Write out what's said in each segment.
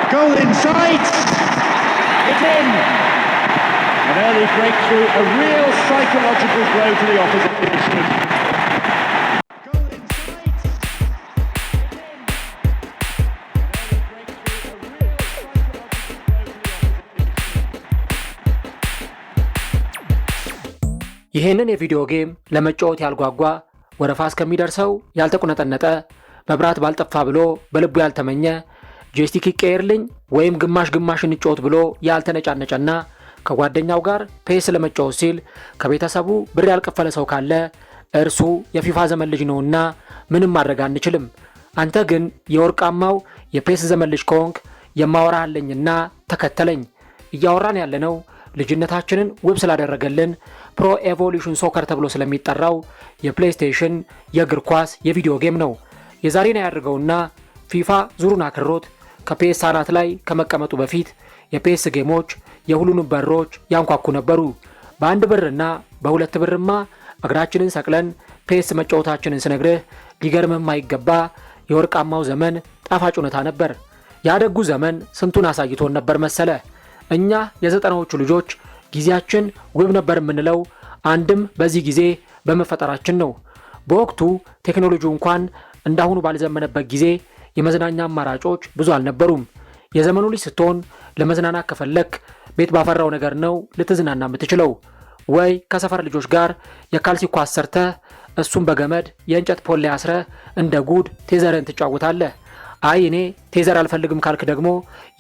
Goal in sight. It's in. An early breakthrough, a real psychological blow to the opposition. Goal in sight. It's in. An early breakthrough, a real psychological blow to the opposition. ይሄንን የቪዲዮ ጌም ለመጫወት ያልጓጓ ወረፋ እስከሚደርሰው ያልተቆነጠነጠ መብራት ባልጠፋ ብሎ በልቡ ያልተመኘ ጆይስቲክ ይቀየርልኝ ወይም ግማሽ ግማሽ እንጫወት ብሎ ያልተነጫነጨና ከጓደኛው ጋር ፔስ ለመጫወት ሲል ከቤተሰቡ ብር ያልከፈለ ሰው ካለ እርሱ የፊፋ ዘመን ልጅ ነውና ምንም ማድረግ አንችልም። አንተ ግን የወርቃማው የፔስ ዘመን ልጅ ከሆንክ የማወራህልኝና ተከተለኝ። እያወራን ያለነው ልጅነታችንን ውብ ስላደረገልን ፕሮ ኤቮሉሽን ሶከር ተብሎ ስለሚጠራው የፕሌይስቴሽን የእግር ኳስ የቪዲዮ ጌም ነው። የዛሬን ያደርገውና ፊፋ ዙሩን አክሮት ከፔስ አናት ላይ ከመቀመጡ በፊት የፔስ ጌሞች የሁሉንም በሮች ያንኳኩ ነበሩ። በአንድ ብርና በሁለት ብርማ እግራችንን ሰቅለን ፔስ መጫወታችንን ስነግርህ ሊገርምህ የማይገባ የወርቃማው ዘመን ጣፋጭ እውነታ ነበር። ያደጉ ዘመን ስንቱን አሳይቶን ነበር መሰለ። እኛ የዘጠናዎቹ ልጆች ጊዜያችን ውብ ነበር የምንለው አንድም በዚህ ጊዜ በመፈጠራችን ነው። በወቅቱ ቴክኖሎጂው እንኳን እንዳሁኑ ባልዘመነበት ጊዜ የመዝናኛ አማራጮች ብዙ አልነበሩም። የዘመኑ ልጅ ስትሆን ለመዝናናት ከፈለክ ቤት ባፈራው ነገር ነው ልትዝናና የምትችለው። ወይ ከሰፈር ልጆች ጋር የካልሲ ኳስ ሰርተህ እሱም በገመድ የእንጨት ፖል ላይ አስረህ እንደ ጉድ ቴዘርን ትጫወታለህ። አይ እኔ ቴዘር አልፈልግም ካልክ ደግሞ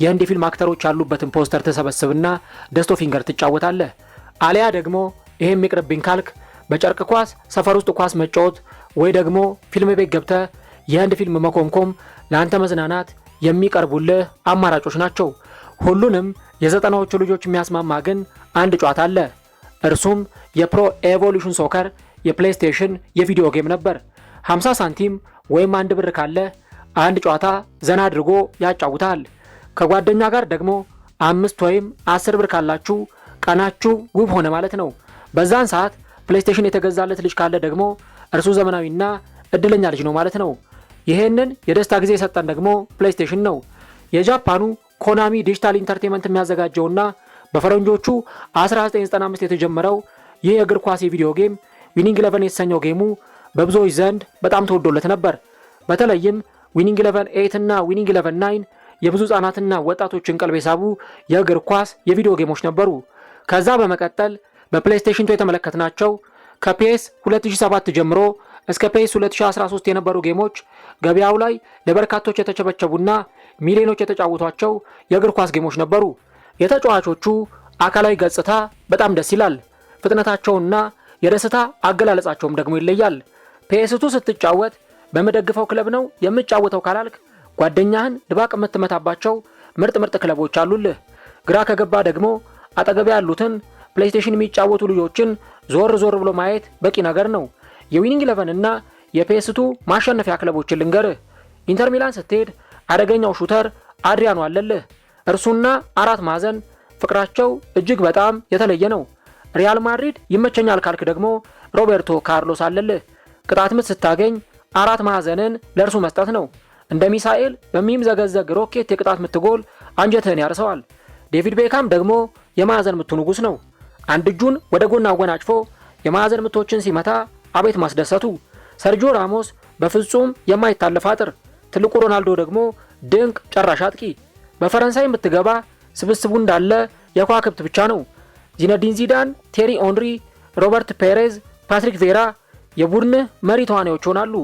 የህንድ ፊልም አክተሮች ያሉበትን ፖስተር ተሰበስብና ደስቶ ፊንገር ትጫወታለህ። አሊያ ደግሞ ይሄም ይቅርብኝ ካልክ በጨርቅ ኳስ ሰፈር ውስጥ ኳስ መጫወት ወይ ደግሞ ፊልም ቤት ገብተህ የህንድ ፊልም መኮንኮም ለአንተ መዝናናት የሚቀርቡልህ አማራጮች ናቸው። ሁሉንም የዘጠናዎቹ ልጆች የሚያስማማ ግን አንድ ጨዋታ አለ። እርሱም የፕሮ ኤቮሉሽን ሶከር የፕሌይስቴሽን የቪዲዮ ጌም ነበር። 50 ሳንቲም ወይም አንድ ብር ካለ አንድ ጨዋታ ዘና አድርጎ ያጫውታል። ከጓደኛ ጋር ደግሞ 5 ወይም 10 ብር ካላችሁ ቀናችሁ ውብ ሆነ ማለት ነው። በዛን ሰዓት ፕሌይስቴሽን የተገዛለት ልጅ ካለ ደግሞ እርሱ ዘመናዊና እድለኛ ልጅ ነው ማለት ነው። ይሄንን የደስታ ጊዜ የሰጠን ደግሞ ፕሌይስቴሽን ነው። የጃፓኑ ኮናሚ ዲጂታል ኢንተርቴንመንት የሚያዘጋጀውና በፈረንጆቹ 1995 የተጀመረው ይህ የእግር ኳስ የቪዲዮ ጌም ዊኒንግ 11 የተሰኘው ጌሙ በብዙዎች ዘንድ በጣም ተወዶለት ነበር። በተለይም ዊኒንግ 11 8 እና ዊኒንግ 11 9 የብዙ ህጻናትና ወጣቶችን ቀልብ የሳቡ የእግር ኳስ የቪዲዮ ጌሞች ነበሩ። ከዛ በመቀጠል በፕሌይስቴሽን 2 የተመለከትናቸው ከፒኤስ 2007 ጀምሮ እስከ ፒኤስ 2013 የነበሩ ጌሞች ገበያው ላይ ለበርካቶች የተቸበቸቡና ሚሊዮኖች የተጫወቷቸው የእግር ኳስ ጌሞች ነበሩ። የተጫዋቾቹ አካላዊ ገጽታ በጣም ደስ ይላል። ፍጥነታቸውና የደስታ አገላለጻቸውም ደግሞ ይለያል። ፒኤስ2 ስትጫወት በመደግፈው ክለብ ነው የምጫወተው ካላልክ ጓደኛህን ድባቅ የምትመታባቸው ምርጥ ክለቦች አሉልህ። ግራ ከገባ ደግሞ አጠገብ ያሉትን ፕሌይስቴሽን የሚጫወቱ ልጆችን ዞር ብሎ ማየት በቂ ነገር ነው። የዊኒንግ 11 እና የፒኤስ2 ማሸነፊያ ክለቦችን ልንገርህ። ኢንተር ሚላን ስትሄድ አደገኛው ሹተር አድሪያኖ አለልህ። እርሱና አራት ማዕዘን ፍቅራቸው እጅግ በጣም የተለየ ነው። ሪያል ማድሪድ ይመቸኛል ካልክ ደግሞ ሮቤርቶ ካርሎስ አለልህ። ቅጣት ምት ስታገኝ አራት ማዕዘንን ለእርሱ መስጠት ነው። እንደ ሚሳኤል በሚምዘገዘግ ሮኬት የቅጣት ምት ጎል አንጀትህን ያርሰዋል። ዴቪድ ቤካም ደግሞ የማዕዘን ምቱ ንጉስ ነው። አንድ እጁን ወደ ጎን አወናጭፎ የማዕዘን ምቶችን ሲመታ አቤት ማስደሰቱ። ሰርጂዮ ራሞስ በፍጹም የማይታለፍ አጥር፣ ትልቁ ሮናልዶ ደግሞ ድንቅ ጨራሽ አጥቂ። በፈረንሳይ የምትገባ ስብስቡ እንዳለ የከዋክብት ብቻ ነው። ዚነዲን ዚዳን፣ ቴሪ ኦንሪ፣ ሮበርት ፔሬዝ፣ ፓትሪክ ቬራ የቡድንህ መሪ ተዋናዮች ሆናሉ።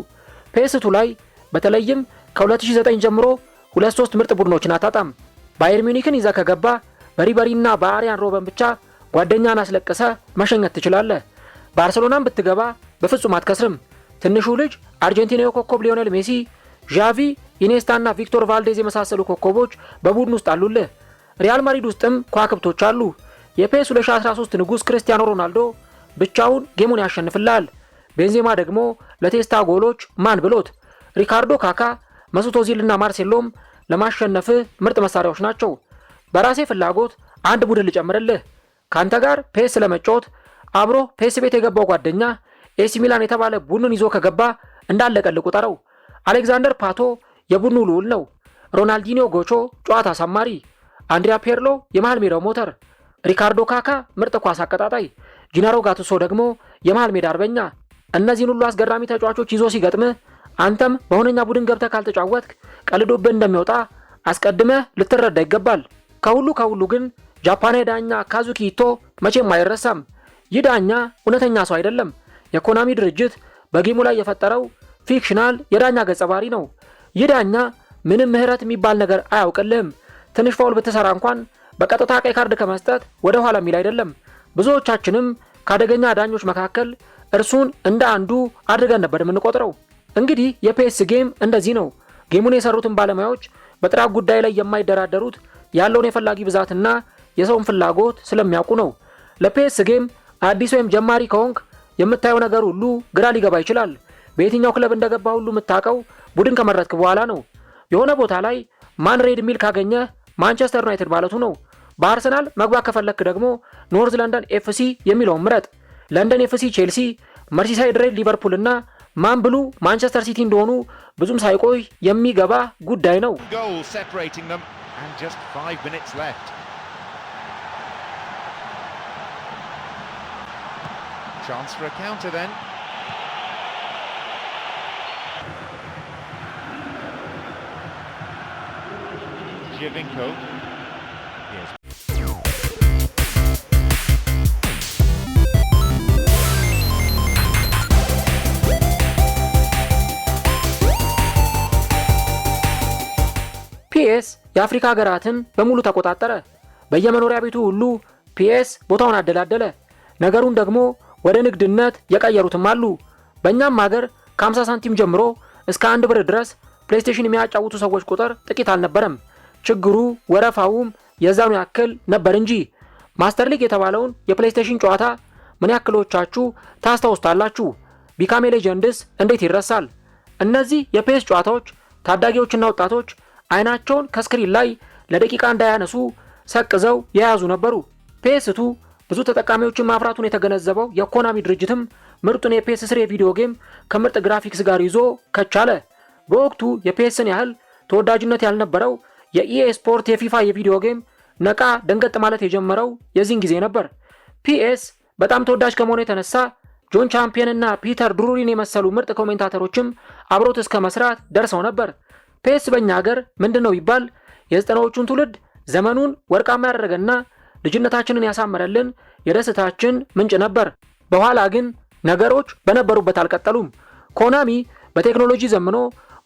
ፒኤስ2 ላይ በተለይም ከ2009 ጀምሮ 2-3 ምርጥ ቡድኖችን አታጣም። ባየር ሚኒክን ይዘህ ከገባ በሪበሪና በአሪያን ሮበን ብቻ ጓደኛን አስለቅሰ መሸኘት ትችላለህ። ባርሴሎናን ብትገባ በፍጹም አትከስርም። ትንሹ ልጅ አርጀንቲናዊ ኮከብ ሊዮኔል ሜሲ፣ ዣቪ፣ ኢኔስታና ቪክቶር ቫልዴዝ የመሳሰሉ ኮከቦች በቡድን ውስጥ አሉልህ። ሪያል ማድሪድ ውስጥም ከዋክብቶች አሉ። የፒኤስ 2013 ንጉስ ክርስቲያኖ ሮናልዶ ብቻውን ጌሙን ያሸንፍላል። ቤንዜማ ደግሞ ለቴስታ ጎሎች ማን ብሎት። ሪካርዶ ካካ፣ መስዑት ኦዚልና ማርሴሎም ለማሸነፍህ ምርጥ መሳሪያዎች ናቸው። በራሴ ፍላጎት አንድ ቡድን ልጨምርልህ። ካንተ ጋር ፒኤስ ለመጫወት አብሮ ፒኤስ ቤት የገባው ጓደኛ ኤሲ ሚላን የተባለ ቡድን ይዞ ከገባ እንዳለቀልህ ቁጠረው። አሌክዛንደር ፓቶ የቡድኑ ልዑል ነው። ሮናልዲኒዮ ጎቾ ጨዋታ አሳማሪ፣ አንድሪያ ፔርሎ የመሃል ሜዳው ሞተር፣ ሪካርዶ ካካ ምርጥ ኳስ አቀጣጣይ፣ ጂናሮ ጋቱሶ ደግሞ የመሃል ሜዳ አርበኛ። እነዚህን ሁሉ አስገራሚ ተጫዋቾች ይዞ ሲገጥምህ አንተም በሆነኛ ቡድን ገብተህ ካልተጫወትክ ቀልዶብህ እንደሚወጣ አስቀድመህ ልትረዳ ይገባል። ከሁሉ ግን ጃፓናዊ ዳኛ ካዙኪ ኢቶ መቼም አይረሳም። ይህ ዳኛ እውነተኛ ሰው አይደለም። የኮናሚ ድርጅት በጌሙ ላይ የፈጠረው ፊክሽናል የዳኛ ገጸ ባህሪ ነው። ይህ ዳኛ ምንም ምህረት የሚባል ነገር አያውቅልህም። ትንሽ ፋውል ብትሰራ እንኳን በቀጥታ ቀይ ካርድ ከመስጠት ወደ ኋላ የሚል አይደለም። ብዙዎቻችንም ከአደገኛ ዳኞች መካከል እርሱን እንደ አንዱ አድርገን ነበር የምንቆጥረው። እንግዲህ የፒኤስ ጌም እንደዚህ ነው። ጌሙን የሰሩትን ባለሙያዎች በጥራት ጉዳይ ላይ የማይደራደሩት ያለውን የፈላጊ ብዛትና የሰውን ፍላጎት ስለሚያውቁ ነው። ለፒኤስ ጌም አዲስ ወይም ጀማሪ ከሆንክ የምታየው ነገር ሁሉ ግራ ሊገባ ይችላል። በየትኛው ክለብ እንደገባ ሁሉ የምታውቀው ቡድን ከመረጥክ በኋላ ነው። የሆነ ቦታ ላይ ማን ሬድ ሚል ካገኘ ማንቸስተር ዩናይትድ ማለቱ ነው። በአርሰናል መግባት ከፈለክ ደግሞ ኖርዝ ለንደን ኤፍሲ የሚለውን ምረጥ። ለንደን ኤፍሲ ቼልሲ፣ መርሲሳይድ ሬድ ሊቨርፑል እና ማን ብሉ ማንቸስተር ሲቲ እንደሆኑ ብዙም ሳይቆይ የሚገባ ጉዳይ ነው። Chance for a counter then. Giovinco. Yes. ፒኤስ የአፍሪካ ሀገራትን በሙሉ ተቆጣጠረ። በየመኖሪያ ቤቱ ሁሉ ፒኤስ ቦታውን አደላደለ። ነገሩን ደግሞ ወደ ንግድነት የቀየሩትም አሉ። በእኛም ሀገር ከ50 ሳንቲም ጀምሮ እስከ 1 ብር ድረስ ፕሌይስቴሽን የሚያጫውቱ ሰዎች ቁጥር ጥቂት አልነበረም። ችግሩ ወረፋውም የዛኑ ያክል ነበር እንጂ። ማስተር ሊግ የተባለውን የፕሌይስቴሽን ጨዋታ ምን ያክሎቻችሁ ታስታውስታላችሁ? ቢካም ሌጀንድስ እንዴት ይረሳል? እነዚህ የፒኤስ ጨዋታዎች ታዳጊዎችና ወጣቶች አይናቸውን ከስክሪን ላይ ለደቂቃ እንዳያነሱ ሰቅዘው የያዙ ነበሩ። ፒኤስ2 ብዙ ተጠቃሚዎችን ማፍራቱን የተገነዘበው የኮናሚ ድርጅትም ምርጡን የፒኤስ3 የቪዲዮ ጌም ከምርጥ ግራፊክስ ጋር ይዞ ከቻለ። በወቅቱ የፒኤስን ያህል ተወዳጅነት ያልነበረው የኢኤ ስፖርት የፊፋ የቪዲዮ ጌም ነቃ ደንገጥ ማለት የጀመረው የዚህን ጊዜ ነበር። ፒኤስ በጣም ተወዳጅ ከመሆኑ የተነሳ ጆን ቻምፒየን እና ፒተር ድሩሪን የመሰሉ ምርጥ ኮሜንታተሮችም አብሮት እስከ መስራት ደርሰው ነበር። ፒኤስ በእኛ ሀገር ምንድነው ይባል የ90ዎቹን ትውልድ ዘመኑን ወርቃማ ያደረገና ልጅነታችንን ያሳመረልን የደስታችን ምንጭ ነበር። በኋላ ግን ነገሮች በነበሩበት አልቀጠሉም። ኮናሚ በቴክኖሎጂ ዘምኖ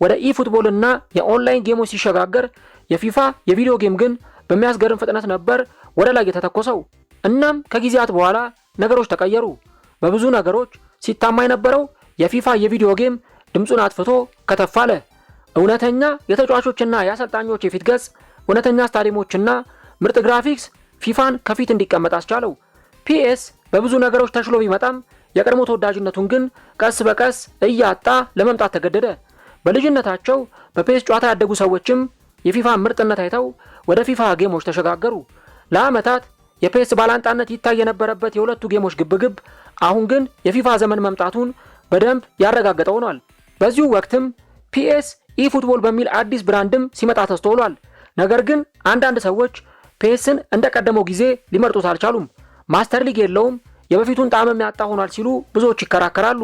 ወደ ኢፉትቦል እና የኦንላይን ጌሞች ሲሸጋገር የፊፋ የቪዲዮ ጌም ግን በሚያስገርም ፍጥነት ነበር ወደ ላይ የተተኮሰው። እናም ከጊዜያት በኋላ ነገሮች ተቀየሩ። በብዙ ነገሮች ሲታማ የነበረው የፊፋ የቪዲዮ ጌም ድምፁን አጥፍቶ ከተፍ አለ። እውነተኛ የተጫዋቾችና የአሰልጣኞች የፊት ገጽ፣ እውነተኛ ስታዲየሞችና ምርጥ ግራፊክስ ፊፋን ከፊት እንዲቀመጥ አስቻለው። ፒኤስ በብዙ ነገሮች ተሽሎ ቢመጣም የቀድሞ ተወዳጅነቱን ግን ቀስ በቀስ እያጣ ለመምጣት ተገደደ። በልጅነታቸው በፒኤስ ጨዋታ ያደጉ ሰዎችም የፊፋ ምርጥነት አይተው ወደ ፊፋ ጌሞች ተሸጋገሩ። ለዓመታት የፒኤስ ባላንጣነት ይታይ የነበረበት የሁለቱ ጌሞች ግብግብ አሁን ግን የፊፋ ዘመን መምጣቱን በደንብ ያረጋገጠ ሆኗል። በዚሁ ወቅትም ፒኤስ ኢፉትቦል በሚል አዲስ ብራንድም ሲመጣ ተስተውሏል። ነገር ግን አንዳንድ ሰዎች ፒኤስን እንደቀደመው ጊዜ ሊመርጡት አልቻሉም። ማስተር ሊግ የለውም፣ የበፊቱን ጣዕም ያጣ ሆኗል ሲሉ ብዙዎች ይከራከራሉ።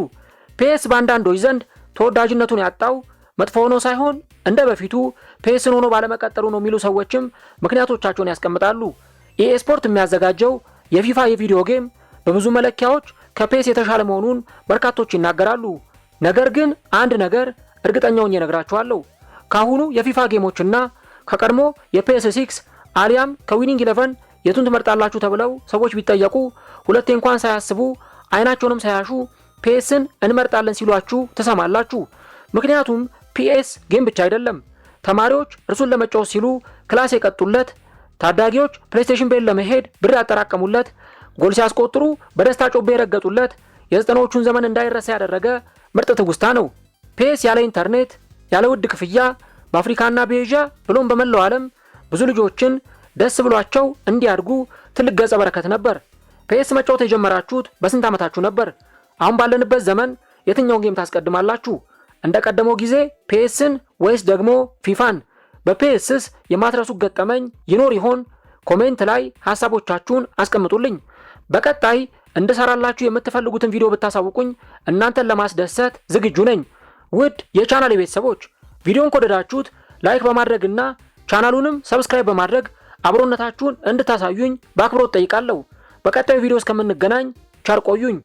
ፒኤስ በአንዳንዶች ዘንድ ተወዳጅነቱን ያጣው መጥፎ ሆኖ ሳይሆን እንደ በፊቱ ፒኤስን ሆኖ ባለመቀጠሉ ነው የሚሉ ሰዎችም ምክንያቶቻቸውን ያስቀምጣሉ። ኢኤ ስፖርት የሚያዘጋጀው የፊፋ የቪዲዮ ጌም በብዙ መለኪያዎች ከፒኤስ የተሻለ መሆኑን በርካቶች ይናገራሉ። ነገር ግን አንድ ነገር እርግጠኛውን እነግራችኋለሁ። ካሁኑ የፊፋ ጌሞችና ከቀድሞ የፒኤስ 6 አሊያም ከዊኒንግ 11 የቱን ትመርጣላችሁ ተብለው ሰዎች ቢጠየቁ ሁለቴ እንኳን ሳያስቡ አይናቸውንም ሳያሹ ፒኤስን እንመርጣለን ሲሏችሁ ትሰማላችሁ። ምክንያቱም ፒኤስ ጌም ብቻ አይደለም። ተማሪዎች እርሱን ለመጫወት ሲሉ ክላስ የቀጡለት፣ ታዳጊዎች ፕሌይስቴሽን ቤት ለመሄድ ብር ያጠራቀሙለት፣ ጎል ሲያስቆጥሩ በደስታ ጮቤ የረገጡለት፣ የ90ዎቹን ዘመን እንዳይረሳ ያደረገ ምርጥ ትውስታ ነው። ፒኤስ ያለ ኢንተርኔት ያለ ውድ ክፍያ በአፍሪካና በኤዥያ ብሎም በመላው ዓለም ብዙ ልጆችን ደስ ብሏቸው እንዲያድጉ ትልቅ ገጸ በረከት ነበር። ፒኤስ መጫወት የጀመራችሁት በስንት ዓመታችሁ ነበር? አሁን ባለንበት ዘመን የትኛውን ጌም ታስቀድማላችሁ? እንደ ቀደመው ጊዜ ፒኤስን ወይስ ደግሞ ፊፋን? በፒኤስስ የማትረሱት ገጠመኝ ይኖር ይሆን? ኮሜንት ላይ ሐሳቦቻችሁን አስቀምጡልኝ። በቀጣይ እንድሰራላችሁ የምትፈልጉትን ቪዲዮ ብታሳውቁኝ እናንተን ለማስደሰት ዝግጁ ነኝ። ውድ የቻናሌ ቤተሰቦች ቪዲዮን ከወደዳችሁት ላይክ በማድረግና ቻናሉንም ሰብስክራይብ በማድረግ አብሮነታችሁን እንድታሳዩኝ በአክብሮት ጠይቃለሁ። በቀጣዩ ቪዲዮ እስከምንገናኝ ቸር ቆዩኝ።